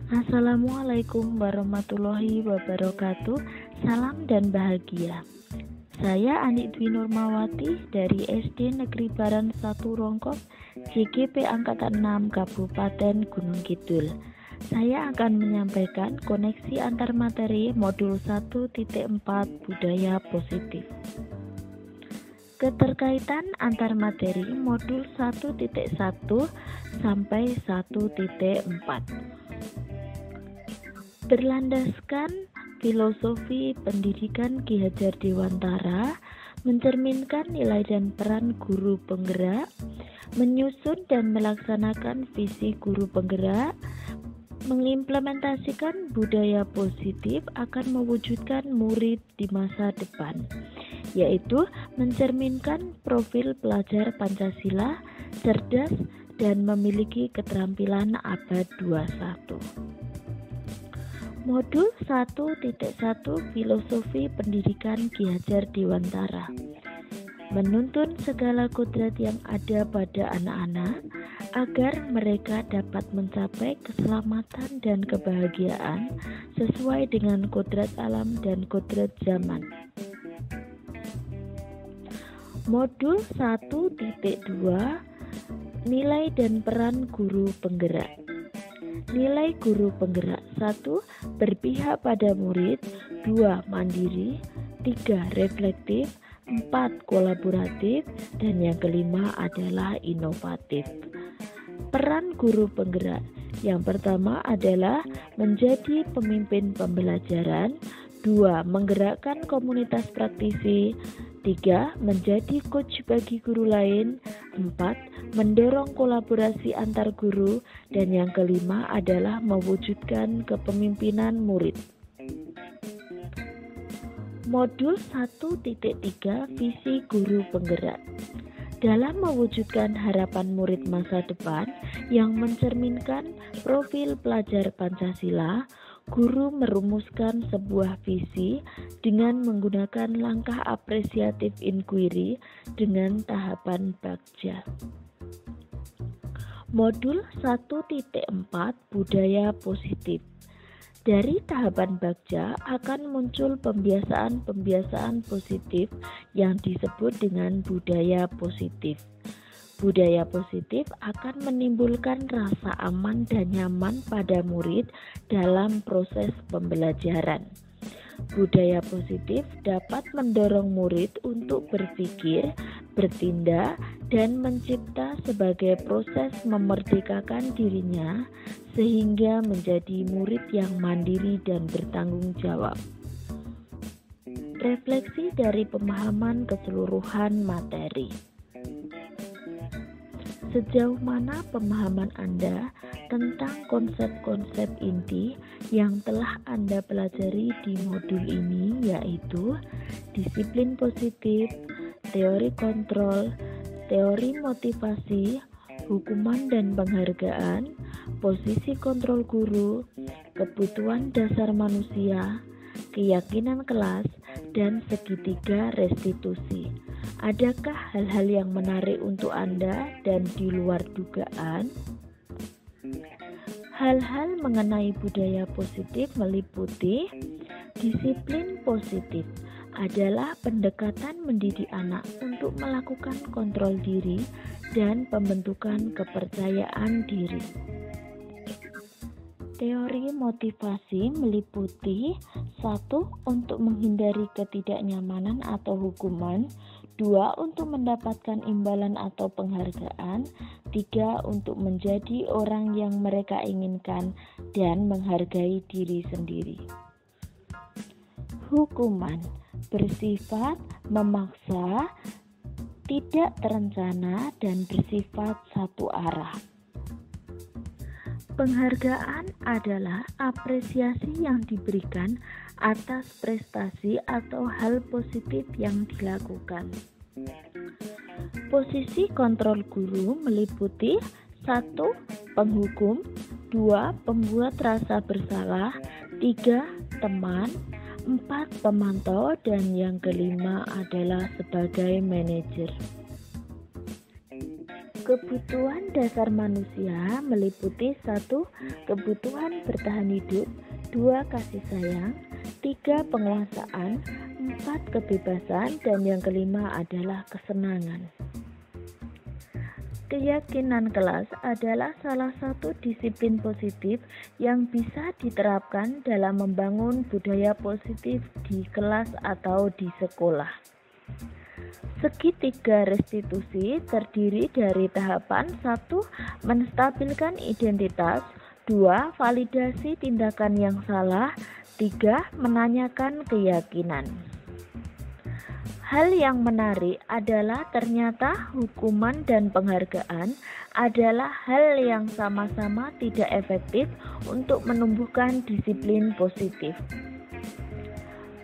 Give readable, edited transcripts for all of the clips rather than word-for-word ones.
Assalamualaikum warahmatullahi wabarakatuh. Salam dan bahagia. Saya Anik Dwi Nurmawati dari SD Negeri Baran 1 Rongkop, JGP Angkatan 6 Kabupaten Gunung Kidul. Saya akan menyampaikan koneksi antar materi modul 1.4 Budaya Positif. Keterkaitan antar materi modul 1.1 sampai 1.4 berlandaskan filosofi pendidikan Ki Hajar Dewantara, mencerminkan nilai dan peran guru penggerak, menyusun dan melaksanakan visi guru penggerak, mengimplementasikan budaya positif akan mewujudkan murid di masa depan, yaitu mencerminkan profil pelajar Pancasila, cerdas, dan memiliki keterampilan abad 21. Modul 1.1 Filosofi Pendidikan Ki Hajar Dewantara, menuntun segala kodrat yang ada pada anak-anak agar mereka dapat mencapai keselamatan dan kebahagiaan sesuai dengan kodrat alam dan kodrat zaman. Modul 1.2 Nilai dan peran guru penggerak. Nilai guru penggerak: 1. Berpihak pada murid, 2. Mandiri, 3. Reflektif, 4. Kolaboratif, dan yang kelima adalah inovatif. Peran guru penggerak yang pertama adalah menjadi pemimpin pembelajaran, 2. Menggerakkan komunitas praktisi, 3. Menjadi coach bagi guru lain, 4. Mendorong kolaborasi antar guru, dan yang kelima adalah mewujudkan kepemimpinan murid. Modul 1.3 Visi Guru Penggerak. Dalam mewujudkan harapan murid masa depan yang mencerminkan profil pelajar Pancasila, guru merumuskan sebuah visi dengan menggunakan langkah apresiatif inquiry dengan tahapan bagja. Modul 1.4 Budaya Positif. Dari tahapan bagja akan muncul pembiasaan positif yang disebut dengan budaya positif. Budaya positif akan menimbulkan rasa aman dan nyaman pada murid dalam proses pembelajaran. Budaya positif dapat mendorong murid untuk berpikir, bertindak, dan mencipta sebagai proses memerdekakan dirinya sehingga menjadi murid yang mandiri dan bertanggung jawab. Refleksi dari pemahaman keseluruhan materi. Sejauh mana pemahaman Anda tentang konsep-konsep inti yang telah Anda pelajari di modul ini, yaitu disiplin positif, teori kontrol, teori motivasi, hukuman dan penghargaan, posisi kontrol guru, kebutuhan dasar manusia, keyakinan kelas, dan segitiga restitusi. Adakah hal-hal yang menarik untuk Anda dan di luar dugaan? Hal-hal mengenai budaya positif meliputi disiplin positif adalah pendekatan mendidik anak untuk melakukan kontrol diri dan pembentukan kepercayaan diri. Teori motivasi meliputi 1. Untuk menghindari ketidaknyamanan atau hukuman, 2. Untuk mendapatkan imbalan atau penghargaan, 3. Untuk menjadi orang yang mereka inginkan dan menghargai diri sendiri. Hukuman bersifat memaksa, tidak terencana, dan bersifat satu arah. Penghargaan adalah apresiasi yang diberikan atas prestasi atau hal positif yang dilakukan. Posisi kontrol guru meliputi 1. Penghukum, 2. Pembuat rasa bersalah, 3. Teman, 4. Pemantau, dan yang kelima adalah sebagai manajer. Kebutuhan dasar manusia meliputi 1. Kebutuhan bertahan hidup, 2. Kasih sayang, 3. Penguasaan, 4. Kebebasan, dan yang kelima adalah kesenangan. Keyakinan kelas adalah salah satu disiplin positif yang bisa diterapkan dalam membangun budaya positif di kelas atau di sekolah. Segitiga restitusi terdiri dari tahapan 1. Menstabilkan identitas, 2. Validasi tindakan yang salah, 3. Menanyakan keyakinan. Hal yang menarik adalah ternyata hukuman dan penghargaan adalah hal yang sama-sama tidak efektif untuk menumbuhkan disiplin positif.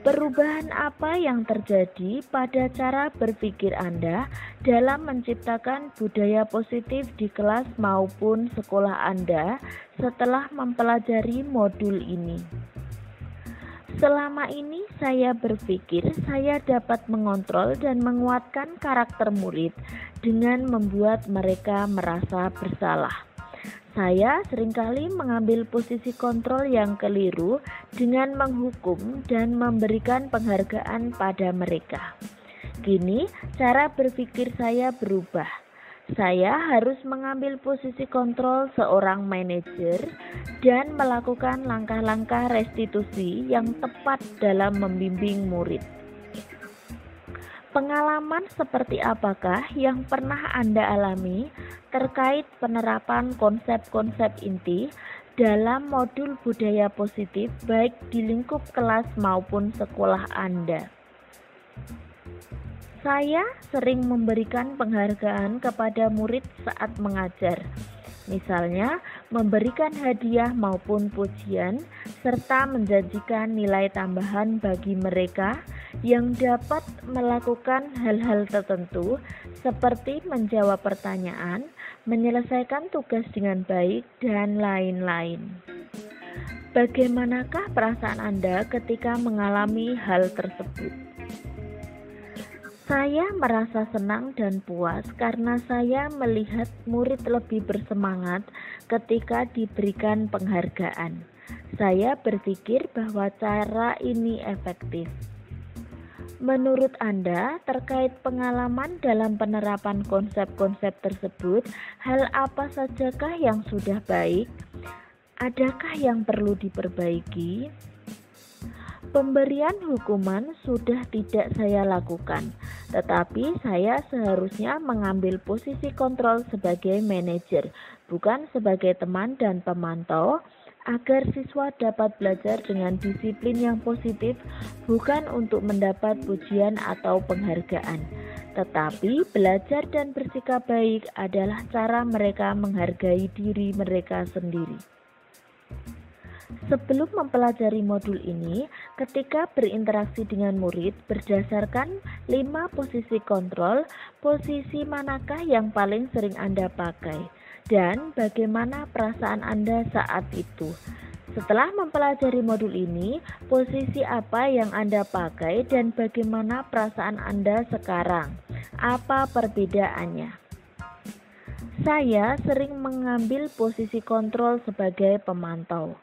Perubahan apa yang terjadi pada cara berpikir Anda dalam menciptakan budaya positif di kelas maupun sekolah Anda setelah mempelajari modul ini? Selama ini saya berpikir saya dapat mengontrol dan menguatkan karakter murid dengan membuat mereka merasa bersalah. Saya seringkali mengambil posisi kontrol yang keliru dengan menghukum dan memberikan penghargaan pada mereka. Kini cara berpikir saya berubah. Saya harus mengambil posisi kontrol seorang manajer dan melakukan langkah-langkah restitusi yang tepat dalam membimbing murid. Pengalaman seperti apakah yang pernah Anda alami terkait penerapan konsep-konsep inti dalam modul budaya positif baik di lingkup kelas maupun sekolah Anda? Saya sering memberikan penghargaan kepada murid saat mengajar. Misalnya, memberikan hadiah maupun pujian, serta menjanjikan nilai tambahan bagi mereka yang dapat melakukan hal-hal tertentu seperti menjawab pertanyaan, menyelesaikan tugas dengan baik, dan lain-lain. Bagaimanakah perasaan Anda ketika mengalami hal tersebut? Saya merasa senang dan puas karena saya melihat murid lebih bersemangat ketika diberikan penghargaan. Saya berpikir bahwa cara ini efektif. Menurut Anda, terkait pengalaman dalam penerapan konsep-konsep tersebut, hal apa sajakah yang sudah baik? Adakah yang perlu diperbaiki? Pemberian hukuman sudah tidak saya lakukan, tetapi saya seharusnya mengambil posisi kontrol sebagai manajer, bukan sebagai teman dan pemantau, agar siswa dapat belajar dengan disiplin yang positif, bukan untuk mendapat pujian atau penghargaan. Tetapi belajar dan bersikap baik adalah cara mereka menghargai diri mereka sendiri. Sebelum mempelajari modul ini, ketika berinteraksi dengan murid berdasarkan 5 posisi kontrol, posisi manakah yang paling sering Anda pakai? Dan bagaimana perasaan Anda saat itu? Setelah mempelajari modul ini, posisi apa yang Anda pakai dan bagaimana perasaan Anda sekarang? Apa perbedaannya? Saya sering mengambil posisi kontrol sebagai pemantau.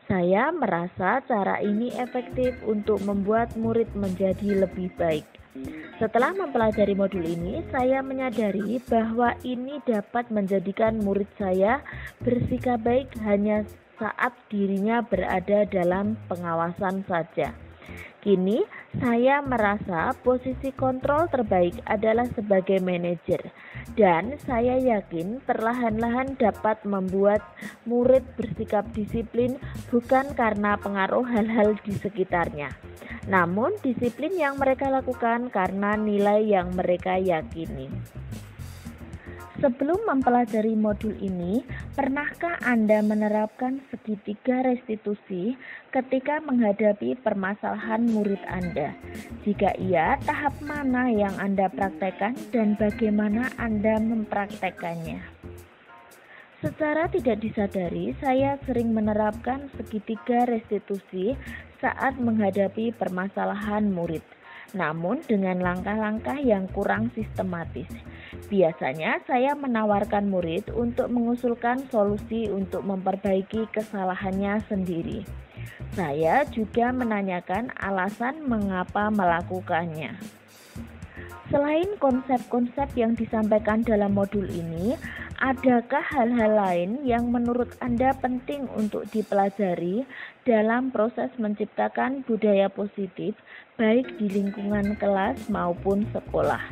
Saya merasa cara ini efektif untuk membuat murid menjadi lebih baik. Setelah mempelajari modul ini, saya menyadari bahwa ini dapat menjadikan murid saya bersikap baik hanya saat dirinya berada dalam pengawasan saja. Kini, saya merasa posisi kontrol terbaik adalah sebagai manajer, dan saya yakin perlahan-lahan dapat membuat murid bersikap disiplin bukan karena pengaruh hal-hal di sekitarnya, namun disiplin yang mereka lakukan karena nilai yang mereka yakini. Sebelum mempelajari modul ini, pernahkah Anda menerapkan segitiga restitusi ketika menghadapi permasalahan murid Anda? Jika iya, tahap mana yang Anda praktekkan dan bagaimana Anda mempraktekannya? Secara tidak disadari, saya sering menerapkan segitiga restitusi saat menghadapi permasalahan murid. namun dengan langkah-langkah yang kurang sistematis. Biasanya saya menawarkan murid untuk mengusulkan solusi untuk memperbaiki kesalahannya sendiri. Saya juga menanyakan alasan mengapa melakukannya. Selain konsep-konsep yang disampaikan dalam modul ini, adakah hal-hal lain yang menurut Anda penting untuk dipelajari dalam proses menciptakan budaya positif, baik di lingkungan kelas maupun sekolah?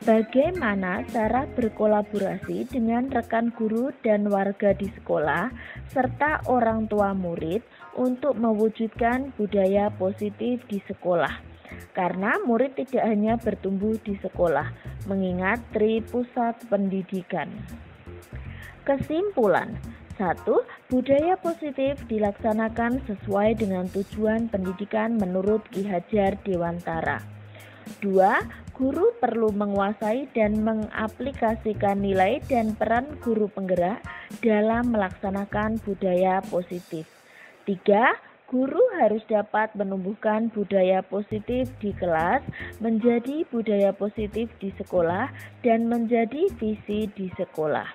Bagaimana cara berkolaborasi dengan rekan guru dan warga di sekolah, serta orang tua murid untuk mewujudkan budaya positif di sekolah? Karena murid tidak hanya bertumbuh di sekolah, mengingat Tri Pusat Pendidikan. Kesimpulan: 1. Budaya positif dilaksanakan sesuai dengan tujuan pendidikan menurut Ki Hajar Dewantara. 2. Guru perlu menguasai dan mengaplikasikan nilai dan peran guru penggerak dalam melaksanakan budaya positif. 3. Guru harus dapat menumbuhkan budaya positif di kelas, menjadi budaya positif di sekolah, dan menjadi visi di sekolah.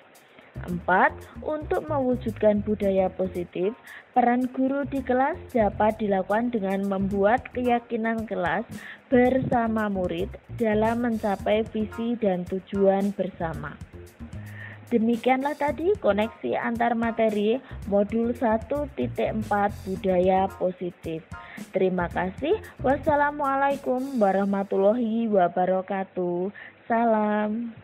4. Untuk mewujudkan budaya positif, peran guru di kelas dapat dilakukan dengan membuat keyakinan kelas bersama murid dalam mencapai visi dan tujuan bersama. Demikianlah tadi koneksi antar materi modul 1.4 budaya positif. Terima kasih. Wassalamualaikum warahmatullahi wabarakatuh. Salam.